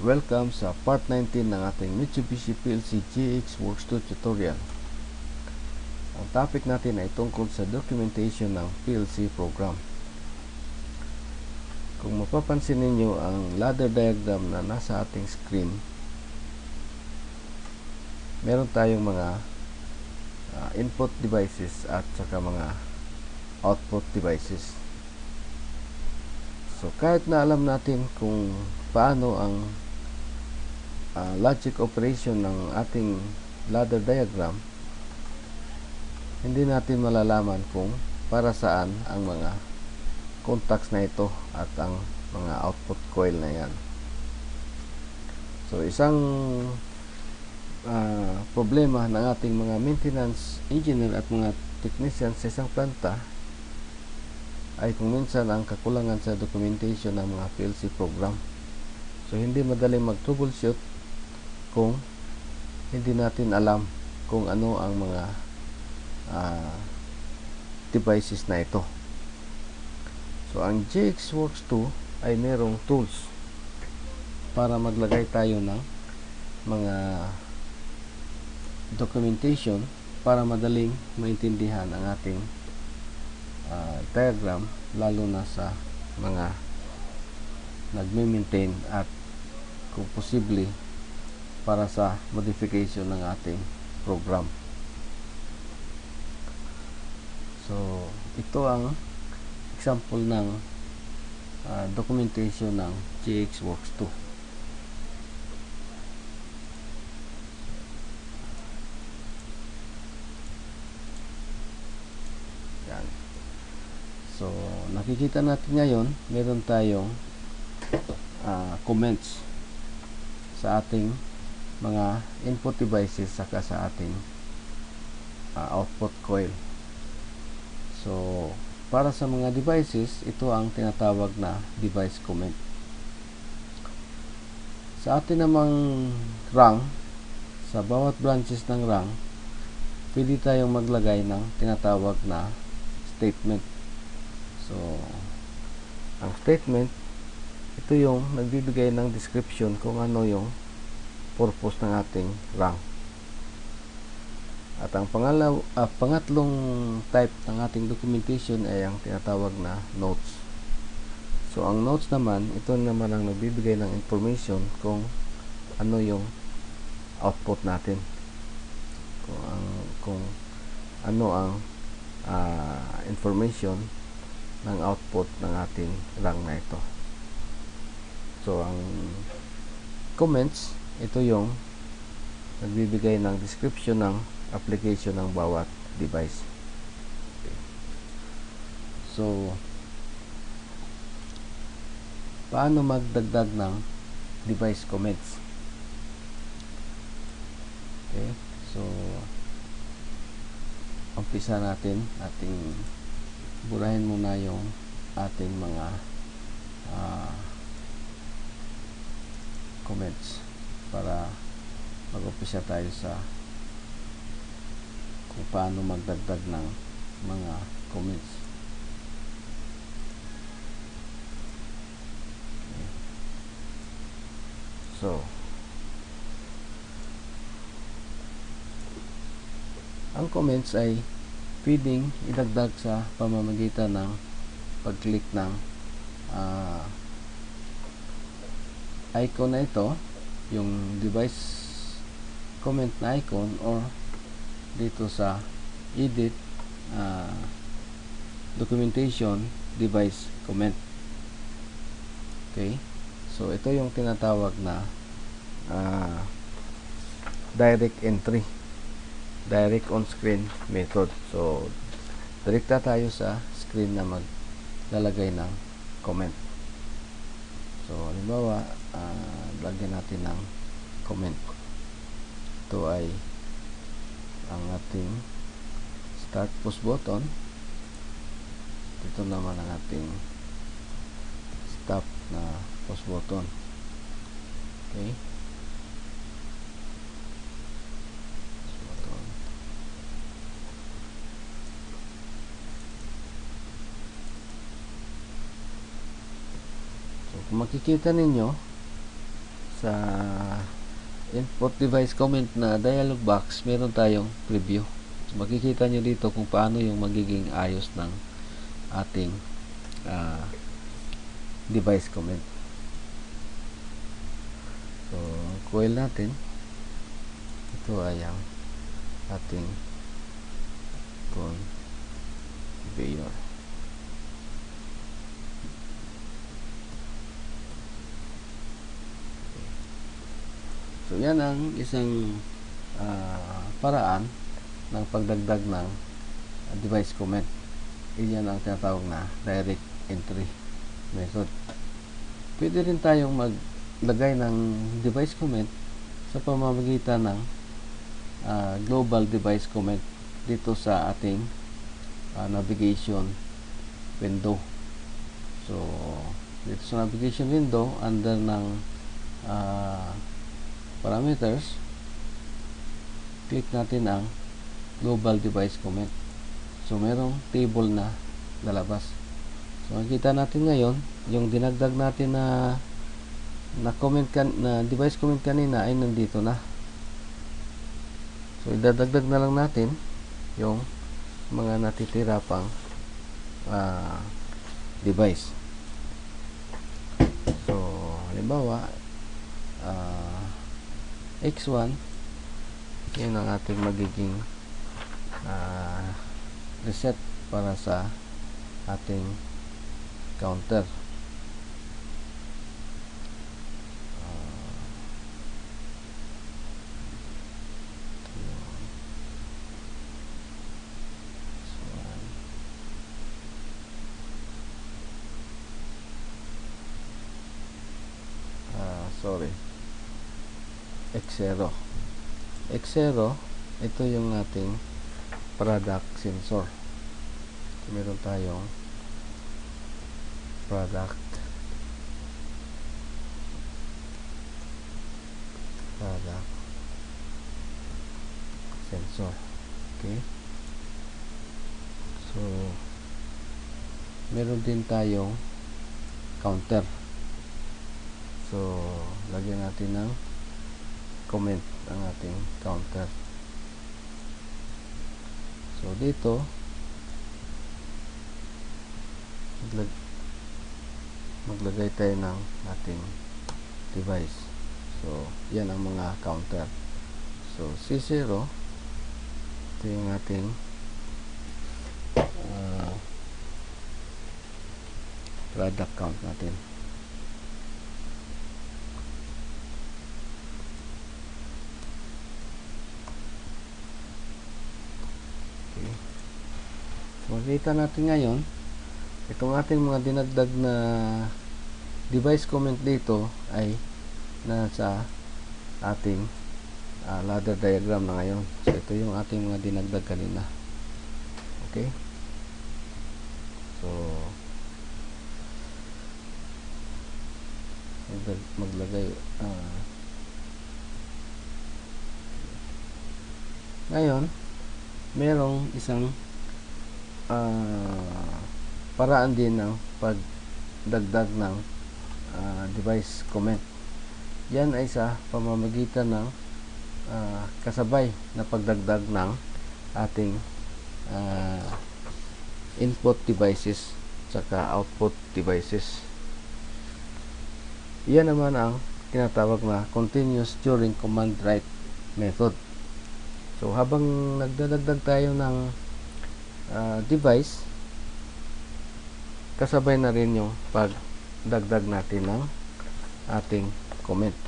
Welcome sa part 19 ng ating Mitsubishi PLC GX Works 2 tutorial. Ang topic natin ay tungkol sa documentation ng PLC program. Kung mapapansin ninyo ang ladder diagram na nasa ating screen, meron tayong mga input devices at saka mga output devices. So kahit na alam natin kung paano ang logic operation ng ating ladder diagram, hindi natin malalaman kung para saan ang mga contacts na ito at ang mga output coil na yan. So isang problema ng ating mga maintenance engineer at mga technician sa isang planta ay kung minsan ang kakulangan sa documentation ng mga PLC program. So hindi madaling mag-troubleshoot kung hindi natin alam kung ano ang mga devices na ito. So ang GX Works 2 ay merong tools para maglagay tayo ng mga documentation para madaling maintindihan ang ating diagram, lalo na sa mga nagme-maintain at kung posible para sa modification ng ating program. So ito ang example ng documentation ng GX Works 2. Yan. So nakikita natin ngayon, meron tayong comments sa ating mga input devices saka sa ating output coil. So para sa mga devices, ito ang tinatawag na device comment. Sa atin namang rung, sa bawat branches ng rung, pwede tayong maglagay ng tinatawag na statement. So ang statement, ito yung nagbibigay ng description kung ano yung purpose ng ating rung. At ang pangatlong type ng ating documentation ay ang tinatawag na notes. So ang notes naman, ito naman ang nagbibigay ng information kung ano yung output natin, kung ano ang information ng output ng ating rung na ito. So ang comments, ito yung nagbibigay ng description ng application ng bawat device. Okay. So paano magdagdag ng device comments? Okay. So umpisa natin, ating burahin muna yung ating mga comments para mag-umpisa tayo sa kung paano magdagdag ng mga comments. Okay. So ang comments ay pwedeng idagdag sa pamamagitan ng pag-click ng icon na ito, yung device comment na icon, or dito sa edit documentation device comment. Okay, so ito yung tinatawag na direct entry, direct on screen method. So direkta tayo sa screen na maglalagay ng comment. So halimbawa, lagyan natin ng comment. Ito ay ang ating start push button. Dito naman ang ating stop na push button. Okay, push button. So kung makikita ninyo sa input device comment na dialog box, meron tayong preview. So, makikita nyo dito kung paano yung magiging ayos ng ating device comment. So, coil natin, ito ay ang ating conveyor. So, yan ang isang paraan ng pagdagdag ng device comment. Iyan ang tinatawag na direct entry method. Pwede rin tayong maglagay ng device comment sa pamamagitan ng global device comment dito sa ating navigation window. So, dito sa navigation window, under ng parameters, click natin ang global device comment. So, merong table na lalabas. So, makikita natin ngayon, yung dinagdag natin na device comment kanina ay nandito na. So, idadagdag na lang natin yung mga natitira pang device. So, halimbawa, X1, yun ang ating magiging reset para sa ating counter. X0. X0, ito yung ating product sensor. So, meron tayong product sensor. Okay. So, meron din tayong counter. So, lagyan natin ng comment ang ating counter. So, dito maglagay tayo ng ating device. So, yan ang mga counter. So, C0, ito yung ating product count natin. Makikita natin ngayon itong ating mga dinagdag na device comment dito ay nasa ating ladder diagram na ngayon. So, ito yung ating mga dinagdag kanina. Okay? So, maglagay ngayon merong isang paraan din ng pagdagdag ng device comment. Yan ay sa pamamagitan ng kasabay na pagdagdag ng ating input devices saka output devices. Yan naman ang tinatawag na continuous during command write method. So, habang nagdadagdag tayo ng device, kasabay na rin yung pagdagdag natin ng ating comment.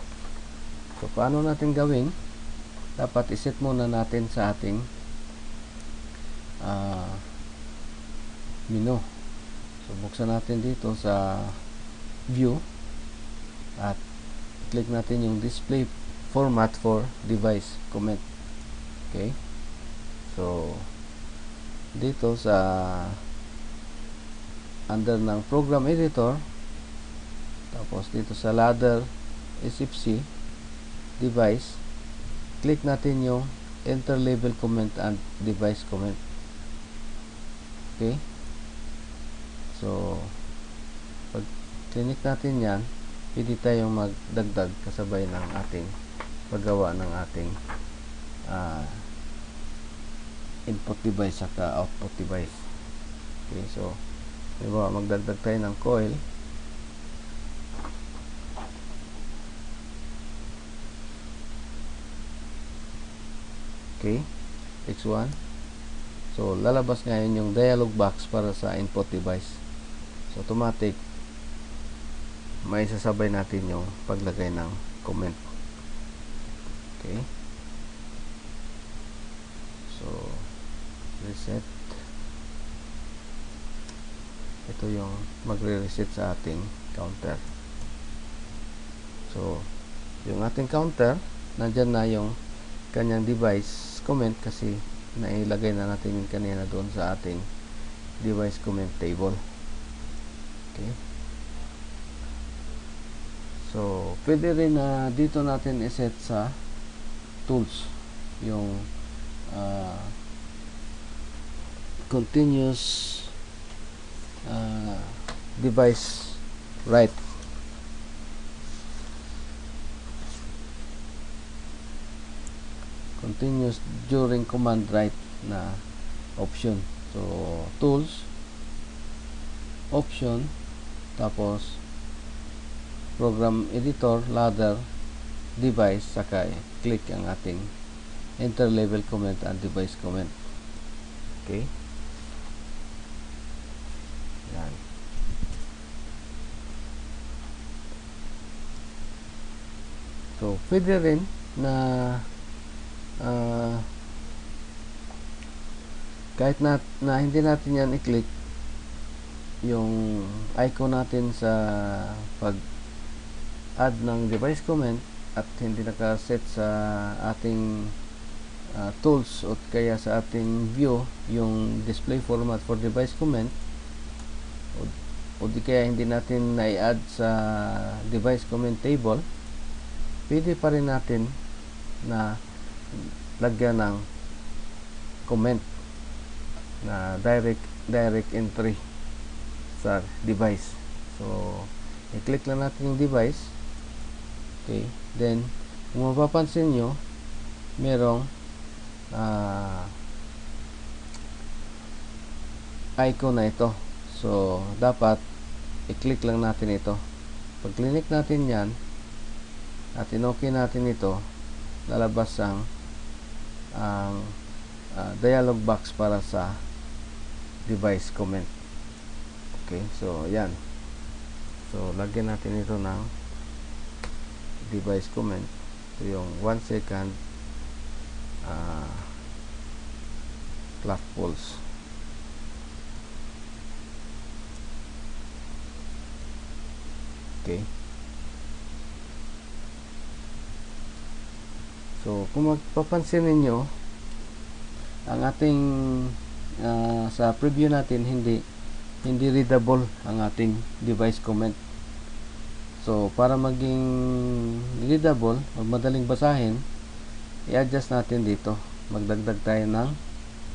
So, paano natin gawin? Dapat iset muna natin sa ating menu. So, buksan natin dito sa view at click natin yung display format for device comment. Okay? So, dito sa under ng program editor, tapos dito sa ladder SFC device, click natin yung enter label comment and device comment. Okay, so pag click natin yan, pwede tayong magdagdag kasabay ng ating paggawa ng ating input device saka output device. Okay, so diba, magdagdag tayo ng coil. Okay, X1. So lalabas ngayon yung dialog box para sa input device. So automatic may sasabay natin yung paglagay ng comment. Okay, so reset. Ito yung magre-reset sa ating counter. So yung ating counter, nandyan na yung kanyang device comment kasi nailagay na natin yung kanina doon sa ating device comment table. Okay, so pwede rin na dito natin iset sa tools yung continuous device write. Continuous during command write na option. So tools, option, tapos program editor, ladder, device, saka click ang ating enter level comment and device comment. Okay, yan. So pwede rin na kahit na hindi natin yan i-click yung icon natin sa pag add ng device comment at hindi nakaset sa ating tools o kaya sa ating view yung display format for device comment o di kaya hindi natin na-add sa device comment table, pwede pa rin natin na lagyan ng comment na direct entry sa device. So i-click lang natin yung device. Okay, then kung mapapansin nyo, merong icon na ito. So dapat i-click lang natin ito. Pag click natin yan at in-okay natin ito, lalabas ang dialog box para sa device comment. Okay, so yan. So lagyan natin ito ng device comment. Ito yung 1 second clock pulse. Okay, so kung magpapansin ninyo, ang ating sa preview natin hindi readable ang ating device comment. So para maging readable o madaling basahin, i-adjust natin dito. Magdagdag tayo ng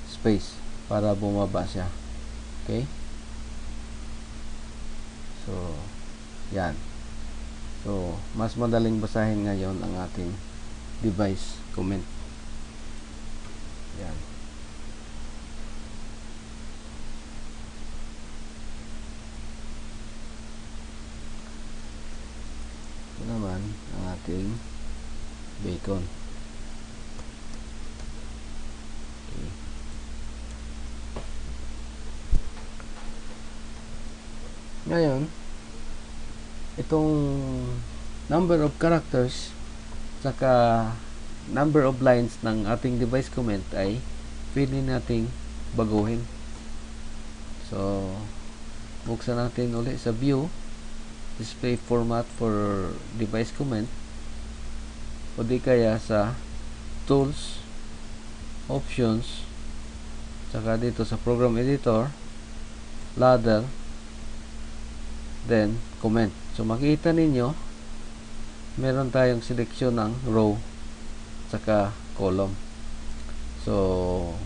space para bumaba siya. Okay, so yan. So mas madaling basahin ngayon ang ating device comment. Yan. Ito naman ang ating bacon. Okay. Ngayon, itong number of characters saka number of lines ng ating device comment ay pwede nating baguhin. So buksan natin ulit sa view, display format for device comment, o di kaya sa tools, options, saka dito sa program editor, ladder, then comment. So makita ninyo meron tayong seleksyon ng row saka column. So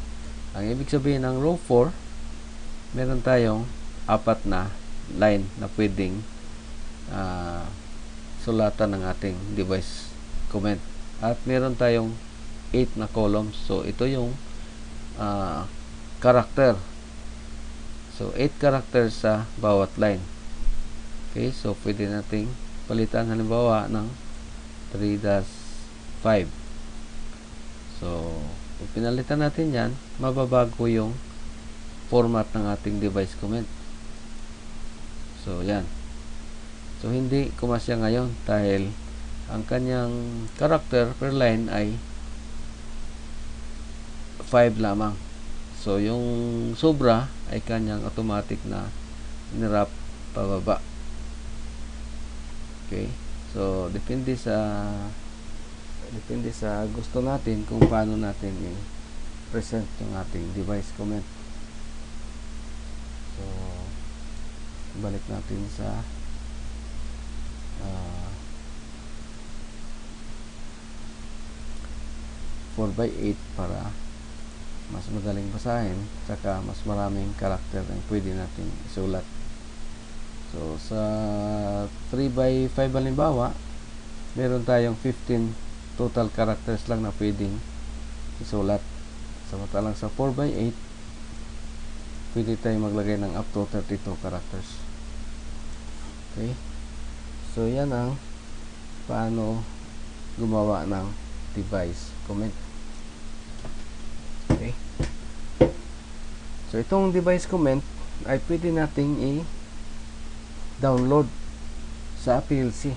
ang ibig sabihin ng row 4, meron tayong 4 na line na pwedeng sulatan ng ating device comment. At meron tayong 8 na columns. So, ito yung character. So, 8 characters sa bawat line. Okay, so pwede nating palitan halimbawa ng 3-5. So, kung pinalitan natin yan, mababago yung format ng ating device comment. So, yan. So, hindi kumasya ngayon dahil ang kanyang character per line ay 5 lamang. So, yung sobra ay kanyang automatic na nirap pababa. Okay. So, depende sa gusto natin kung paano natin i-present yung ating device comment. So, balik natin sa 4x8 para mas madaling basahin, saka mas maraming karakter ang pwede natin isulat. So, sa 3x5 halimbawa, meron tayong 15 total characters lang na pwedeng isulat. Samantalang sa 4x8, pwede tayong maglagay ng up to 32 characters. Okay? So, yan ang paano gumawa ng device comment. Okay? So, itong device comment ay pwede nating i-download sa PLC.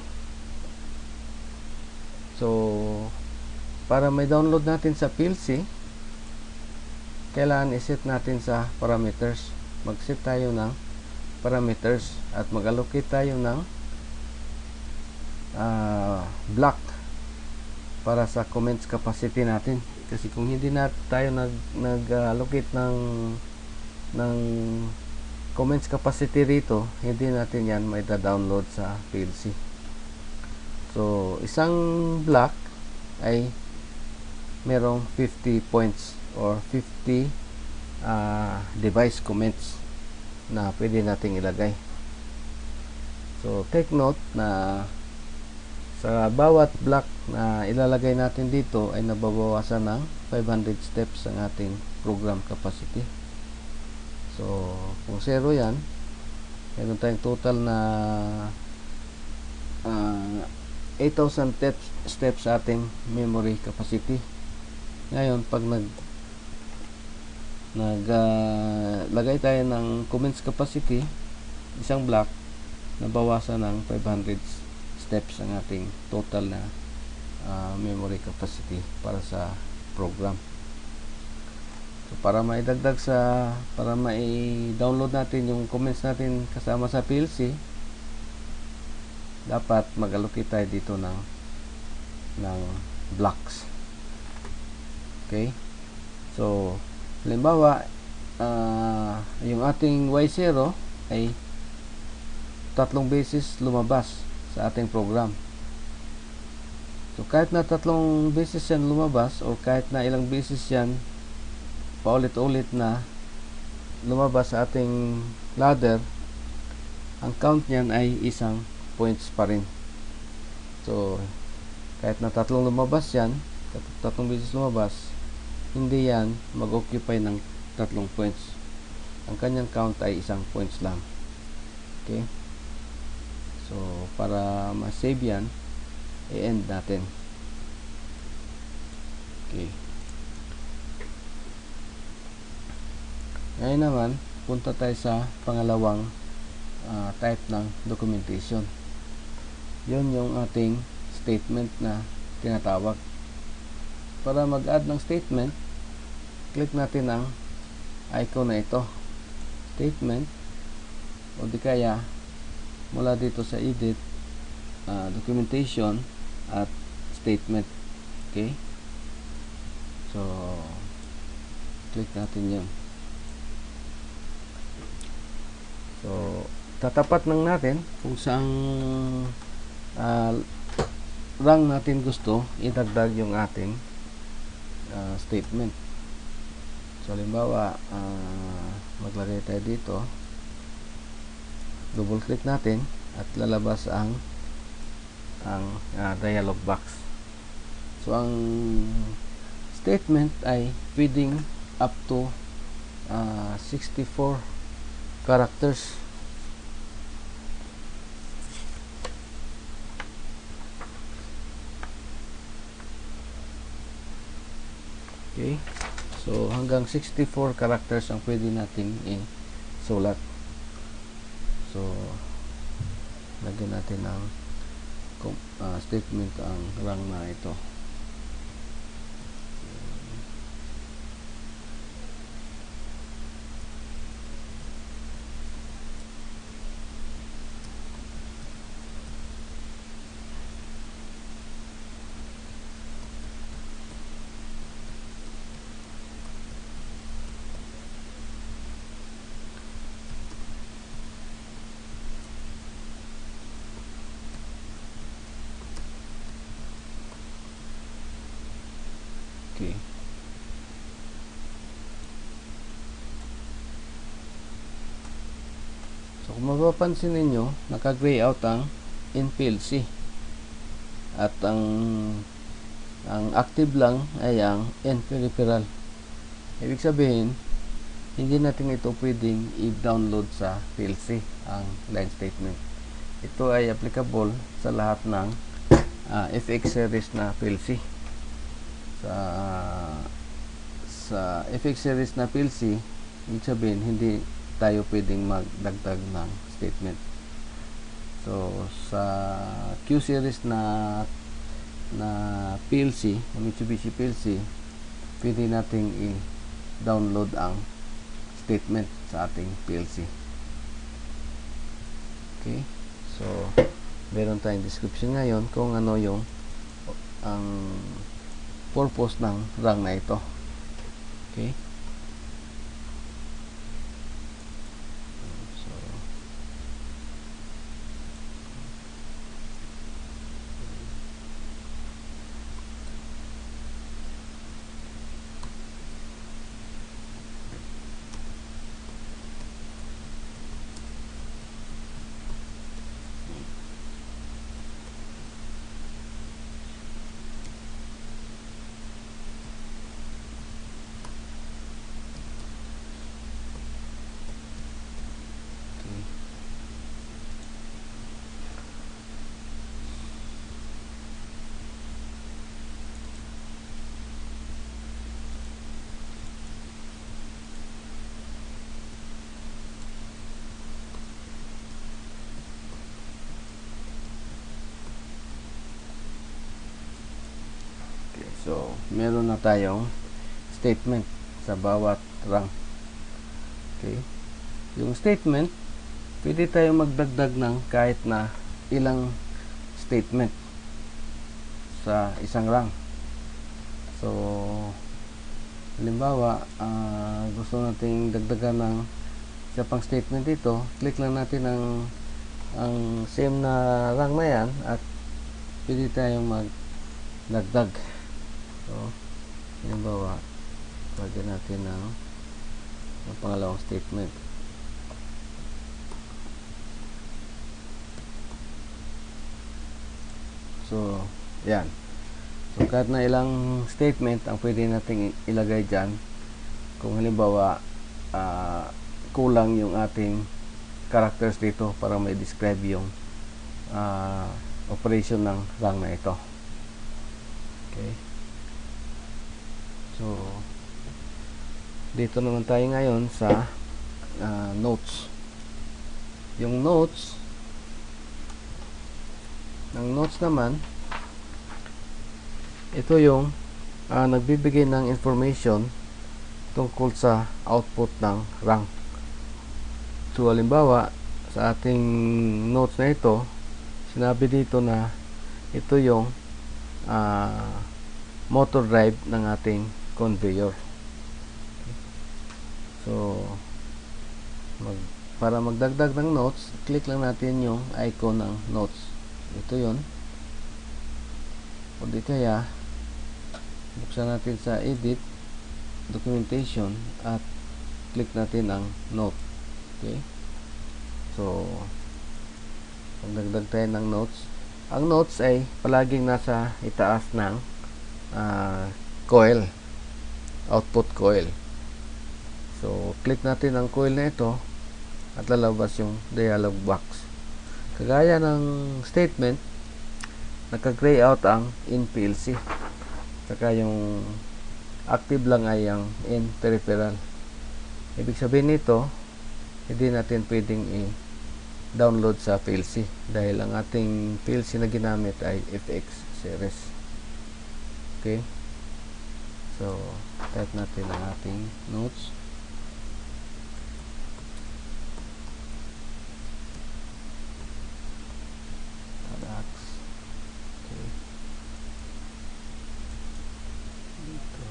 So, para may download natin sa PLC, kailangan iset natin sa parameters. Mag-set tayo ng parameters at mag-allocate tayo ng block para sa comments capacity natin. Kasi kung hindi na tayo nag-allocate ng comments capacity rito, hindi natin yan may da-download sa PLC. So, isang block ay merong 50 points or 50 device comments na pwede nating ilagay. So, take note na sa bawat block na ilalagay natin dito ay nababawasan ng 500 steps ang ating program capacity. So, kung 0 yan, meron tayong total na 8,000 steps sa ating memory capacity. Ngayon, pag naglagay tayo ng comments capacity, isang block, nabawasan ng 500 steps ang ating total na memory capacity para sa program. So, para mai-download natin yung comments natin kasama sa PLC, dapat mag-allocate tayo dito ng blocks. Okay? So, halimbawa, yung ating Y0 ay 3 beses lumabas sa ating program. So, kahit na 3 beses yan lumabas o kahit na ilang beses yan paulit-ulit na lumabas sa ating ladder, ang count niyan ay isang points pa rin. So, kahit na 3 lumabas yan, 3 beses lumabas, hindi yan mag-occupy ng 3 points. Ang kanyang count ay isang points lang. Okay? So, para ma-save yan, i-end natin. Okay. Ngayon naman, punta tayo sa pangalawang type ng documentation. Yun yung ating statement na tinatawag. Para mag-add ng statement, click natin ang icon na ito. Statement, o di kaya mula dito sa edit, documentation at statement. Okay? So, click natin yan. So, tatapat lang natin kung saang rang natin gusto idagdag yung ating statement. So, halimbawa, maglagay tayo dito, double click natin at lalabas ang ang dialog box. So ang statement ay pwedeng up to 64 characters. Okay, so hanggang 64 characters ang pwede nating isulat. So lagyan natin ng statement ang rang na ito. Okay. So kung mapapansin ninyo, naka-gray out ang NPLC. At ang active lang ay ang NPeripheral. Ibig sabihin, hindi natin ito pwedeng i-download sa PLC ang line statement. Ito ay applicable sa lahat ng FX series na PLC. Sa FX series na PLC, ibig sabihin hindi tayo pwedeng magdagdag ng statement. So sa Q series na PLC, Mitsubishi PLC, pwede nating i-download ang statement sa ating PLC. Okay, so meron tayong description ngayon kung ano yung ang purpose ng rang na ito. Okay, so So, meron na tayong statement sa bawat rang. Okay. Yung statement, pwede tayong magdagdag ng kahit na ilang statement sa isang rang. So, halimbawa, gusto nating dagdagan ng isa pang statement dito, click lang natin ang same na rang na yan at pwede tayong magdagdag. So, halimbawa, lagyan natin ng pangalawang statement. So, yan. So, kahit na ilang statement ang pwede natin ilagay dyan. Kung halimbawa, kulang yung ating characters dito para may describe yung operation ng rang na ito. Okay. So, dito naman tayo ngayon sa notes. Yung notes naman, ito yung nagbibigay ng information tungkol sa output ng rang. So, halimbawa, sa ating notes na ito, sinabi dito na ito yung motor drive ng ating conveyor. So, para magdagdag ng notes, click lang natin yung icon ng notes. Ito yun. O di kaya, buksan natin sa edit, documentation, at click natin ang note. Okay. So, magdagdag tayo ng notes. Ang notes ay palaging nasa itaas ng coil, output coil. So, click natin ang coil na ito at lalabas yung dialog box. Kagaya ng statement, naka-gray out ang in PLC. Saka yung active lang ay ang in peripheral. Ibig sabihin nito, hindi natin pwedeng i-download sa PLC dahil ang ating PLC na ginamit ay FX series. Okay? So, type natin ang ating notes. Okay. Dito.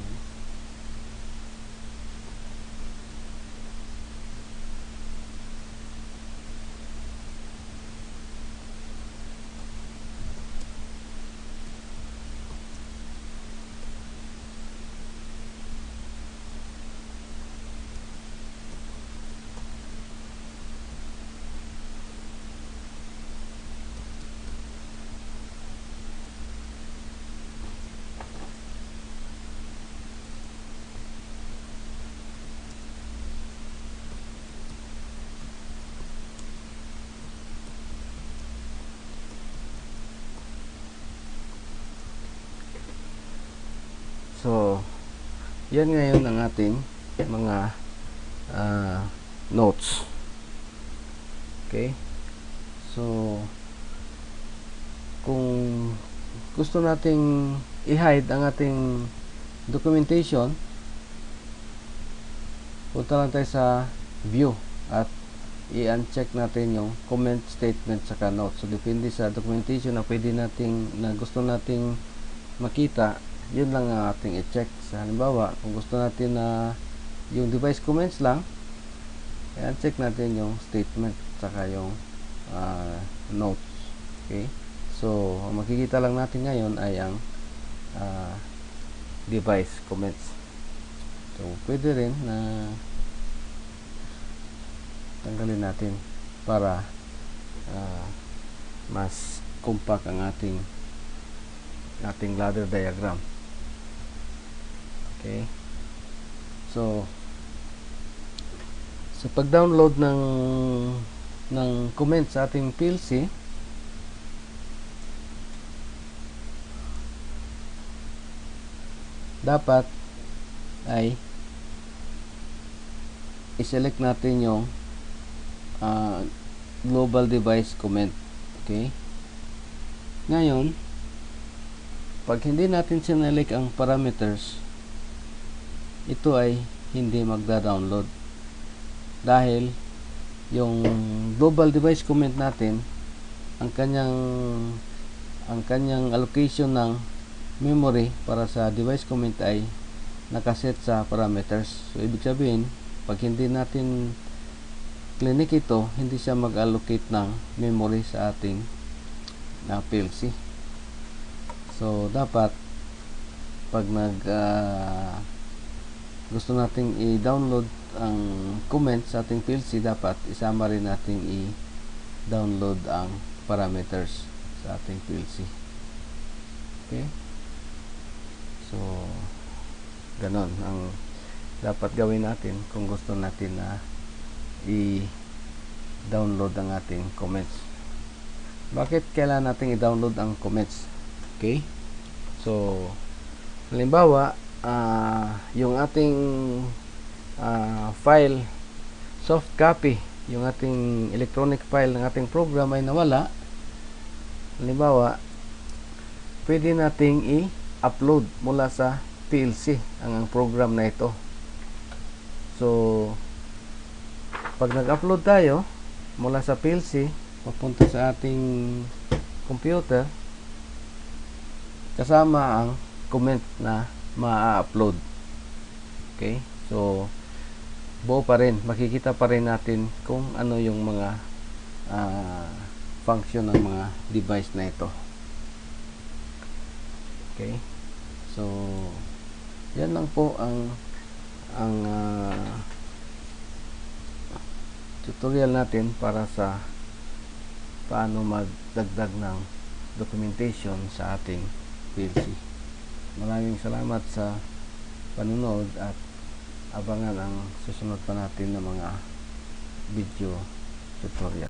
So, yan ngayon ang ating mga notes. Okay? So, kung gusto nating i-hide ang ating documentation, punta lang tayo sa view at i-uncheck natin yung comment statement saka notes. So, depende sa documentation na pwede nating, na gusto nating makita, yun lang ang ating i-check. Sa halimbawa, kung gusto natin na yung device comments lang, i-uncheck natin yung statement saka yung notes. Okay? So, ang makikita lang natin ngayon ay ang device comments. So, pwede rin na tanggalin natin para mas compact ang ating ladder diagram. Okay? So, sa pag-download ng comment sa ating PLC, dapat ay i-select natin yung global device comment. Okay? Ngayon, pag hindi natin sinelect ang parameters, ito ay hindi magda-download dahil yung global device comment natin, ang kanyang allocation ng memory para sa device comment ay nakaset sa parameters. So, ibig sabihin, pag hindi natin clinic ito, hindi siya mag-allocate ng memory sa ating PLC. So, dapat pag gusto nating i-download ang comment sa ating PLC, dapat isama rin nating i-download ang parameters sa ating PLC. Okay? So, ganon ang dapat gawin natin kung gusto natin na i-download ang ating comments. Bakit kailangan natin i-download ang comments? Okay? So, halimbawa, yung ating file, soft copy, yung ating electronic file ng ating program ay nawala. Halimbawa, pwede nating i-upload mula sa PLC ang program na ito. So, pag nag-upload tayo mula sa PLC papunta sa ating computer, kasama ang comment na ma-upload. Okay? So, buo pa rin, makikita pa rin natin kung ano yung mga function ng mga device na ito. Okay? So, yan lang po ang tutorial natin para sa paano magdagdag ng documentation sa ating PLC. Maraming salamat sa panunod at abangan ang susunod pa natin na mga video tutorial.